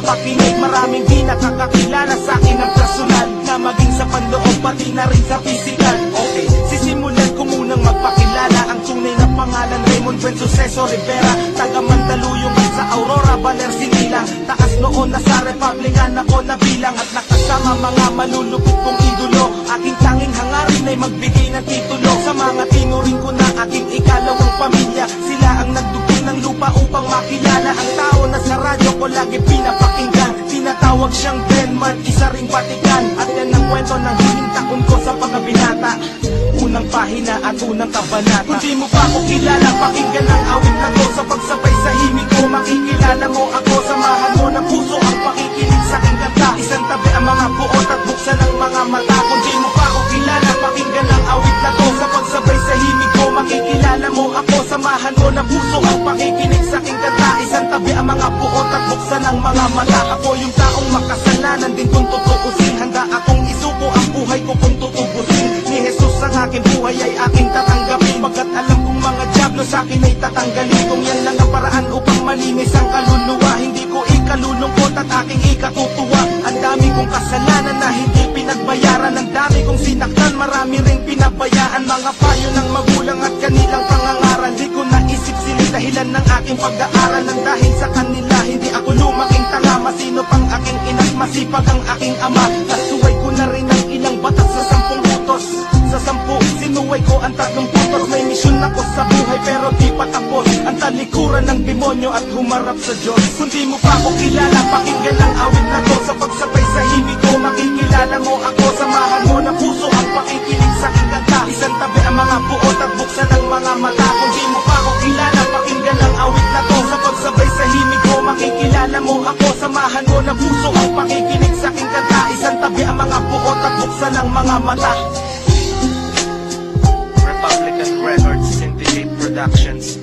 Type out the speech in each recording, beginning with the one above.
mapakinig. Maraming di nakakakilala sa akin ng personal, na maging sa panloob pati na rin sa physical. Okay, sisimulan ko munang magpakilala. Ang tunay na pangalan Raymond Buen Suceso Rivera, taga Mandaluyong sa Aurora, Baler, Sinilang. Taas noon na sa Republican ako nabilang, at nakasama mga malulupit kong idolo. Aking tanging hangarin ay magbigay ng titulo sa mga tinuring ko na aking ikalawang pamilya. Sila ang nagdugtong ng lupa upang makilala ang tao na sa radyo ko lagi pinapakinggan. Tinatawag siyang Denmark, isa ring Vatican. At yan ang kwento ng huling taon ko sa pagkabinata, unang pahina at unang kabanata. Kung di mo pa ako kilala, pakinggan ang awit na to. Sa pagsabay sa himig ko, makikilala mo ako. Samahan mo ng puso ang pakikinig sa aking kanta. Isang tabi ang mga buot at buksan ang mga mata. Kung di mo pa ako kilala, pakinggan ang awit na to. Sa pagsabay sa himig ko, makikilala mo ako. Samahan mo ng puso ang pakikinig sa aking kanta. Isang tabi ang mga buot at buksan ang mga mata. Ako yung taong makasalanan din kung tutuusin. Handa akong isuko ang buhay ko kung tutubusin. Ni Jesus ang aking buhay ay aking tatanggapin, pagkat alam kong mga diablo sa akin ay tatanggalin. Kung yan lang ang paraan upang malinis ang kaluluwa, hindi ko ikalulungkot at aking ikatutuwa. Ang dami kong kasalanan na hindi pinagbayaran, ang dami kong sinaktan, marami ring pinabayaan. Mga payo ng magulang at kanilang pangangaral, di ko naisip sila dahilan ng aking pag-aaral. Nang dahil sa kanila hindi ako lumaking tanga, masino pang aking ina't masipag ang aking ama. Kasuway ko na rin ang ilang batas sa 10 utos. Sa 10 sinuway ko ang 3 putos. May misyon ako sa buhay pero di pa tapos, ang talikuran ng demonyo at humarap sa Diyos. Kung di mo pa ako kilala, pakinggan ang awit na to. Sa pagsabay sa himig ko, makikilala mo ako. Samahan mo ng puso ang pakikinig sa aking kanta. Isang tabi ang mga buot at buksan ang mga mata. Kung di mo pa ako kilala, pakinggan ang awit na to. Sa pagsabay sa himig ko, makikilala mo ako. Samahan mo ng puso ang pakikinig sa aking kanta. Isang tabi ang mga buot at buksan ang mga mata. Republican Records, Syndicate Productions,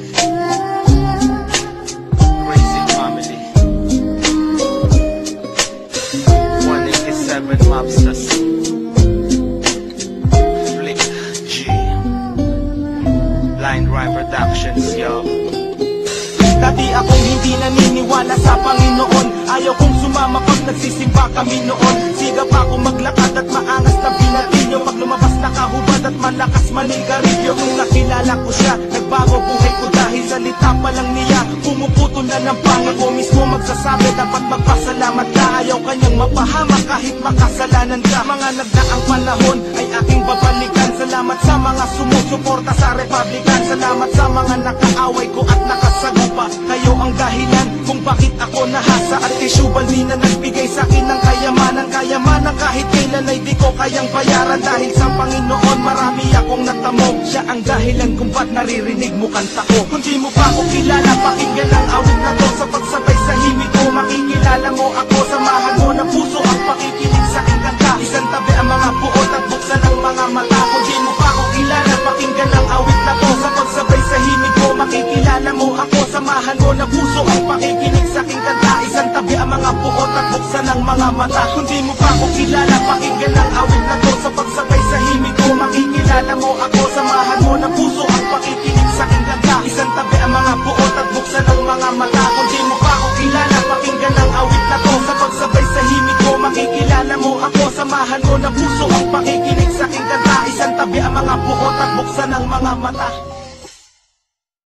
Crazy Family, 187 Mobsters, Flick G, Blind Rhyme Productions, yo. Dati akong hindi naniniwala sa Panginoon, ayaw kong sumama pag nagsisimba kami noon. Siga pa akong maglakad at maangas na binatilyo, pag lumabas nakahubad at malakas manigarilyo. Nung nakilala ko siya, nagbago buhay ko dahil salita pa lang niya pumuputol na ng pangako. Mismo magsasabi dapat magpasalamat ka, ayaw kanyang mapahamak kahit makasalanan ka. Mga nagdaang panahon ay aking babalikan. Salamat sa mga sumusuporta sa Republican, salamat sa mga nakaaway ko at nakasagupa. Kayo ang dahilan kung bakit ako nahasa, at kay Shubaldi na nagbigay sa akin ng kayamanan. Kayamanan kahit kailan ay di ko kayang bayaran. Dahil sa Panginoon marami akong natamo, siya ang dahilan kung ba't naririnig mo kanta ko. Kung di mo pa ako kilala, pakinggan ang awit na to. Sa pagsabay sa himig ko, makikilala mo ako. Samahan mo ng puso ang pakikinig sa aking kanta. Isang tabi ang mga buot at buksan ang mga mata. Kung di mo pa ako kilala, pakinggan ang awit na to. Sa pagsabay sa himig ko, makikilala mo ako. Samahan mo ng puso ang pakikinig sa aking kanta. Isang tabi ang mga buot at buksan ang mga mata. Kung di mo pa ako kilala, pakinggan ang awit na to. Sa pagsabay sa himig ko, makikilala mo ako. Samahan mo ng puso ang pakikinig sa aking kanta. Isang tabi ang mga buot at buksan ang mga mata. Kung di mo pa ako kilala, pakinggan ang awit na to. Sa pagsabay sa himig ko, makikilala mo ako. Samahan mo ng puso ang pakikinig sa aking kanta. Isang tabi ang mga buot at buksan ang mga mata.